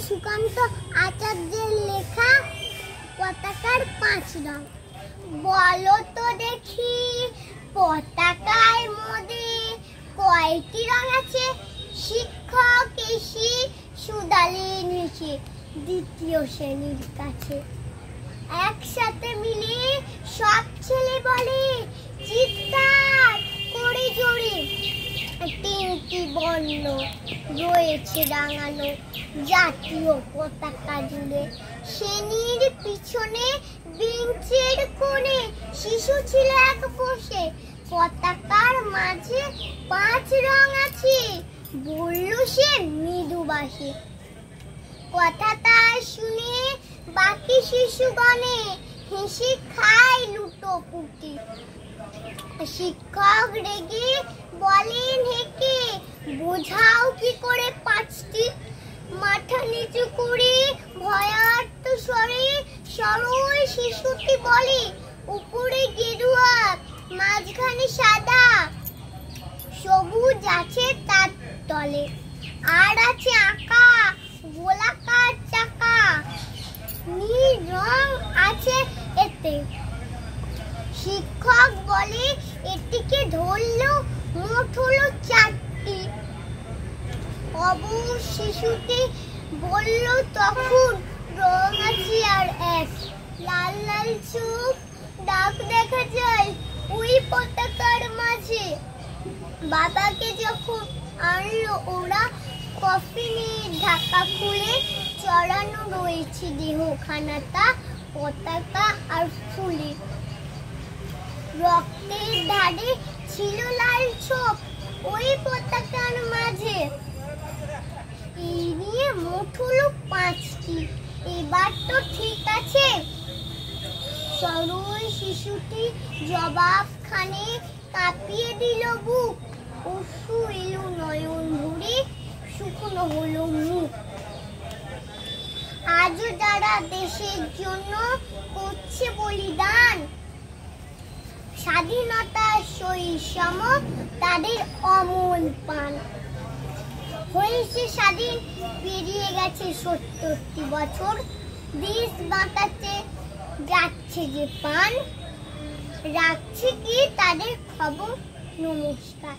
সুকান্ত আচার্যের লেখা পতাকার ৫ রং। বলো তো দেখি পতাকার মধ্যে কয়টি রং আছে? শিক্ষক এসে সুদালে নিচে দ্বিতীয় শ্রেণীর কাছে। একসাথে মিলে সব ছেলে বলে চিৎকার করে জোরে, ৩টি বর্ণ রয়েছে রাঙানো জাতীয় পতাকা জুড়ে। শ্রেণীর পিছনে বেঞ্চের কোণে শিশু ছিল এক বসে, পতাকার মাঝে ৫ রং আছে, বলল সে মৃদুবাসে। কথাটা শুনে বাকি শিশুগণে হেসে খায় লুটোপুটি। শিক্ষক রেগে বলেন হেঁকে, বোঝাও কি করে ৫টি? মাথা নিচু করে ভয়ার্ত স্বরে সরল শিশুটি বলে, উপরে গেরুয়া, মাঝখানে সাদা, সবুজ আছে তার তলে, আর আছে আঁকা গোলাকার চাকা, নীল রং আছে এতে। শিক্ষক বলে এটিকে ধরলো মোট হলো ৪টি। অবশ শিশুটি বলল তখন, রং আছে আর এক, লাল লাল চোখ, দাগ দেখা যায় ওই পতাকার মাঝে। বাবাকে যখন আনলো ওরা, কফিনের ঢাকা খুলে চড়ানো রয়েছে দেহখানাটা পতাকা আর ফুলে। রক্তের ধারে ছিল লাল ছোপ ওই পতাকার মাঝে। এই নিয়ে মোট হলো ৫টি। এবার তো ঠিক আছে? সরল শিশুটি জবাবখানে কাঁপিয়ে দিল বুক, অশ্রু এলো নয়ন ভরে, শুকনো হলো মুখ। আজও যারা দেশের জন্য করছে বলিদান, স্বাধীনতার সহিত সম তাদের অমল প্রাণ। হয়েছে স্বাধীন, পেরিয়ে গেছে ৭০টি বছর, দেশ বাঁচাতে যাচ্ছে যে প্রাণ, রাখছে কি তাদের খবর? নমস্কার।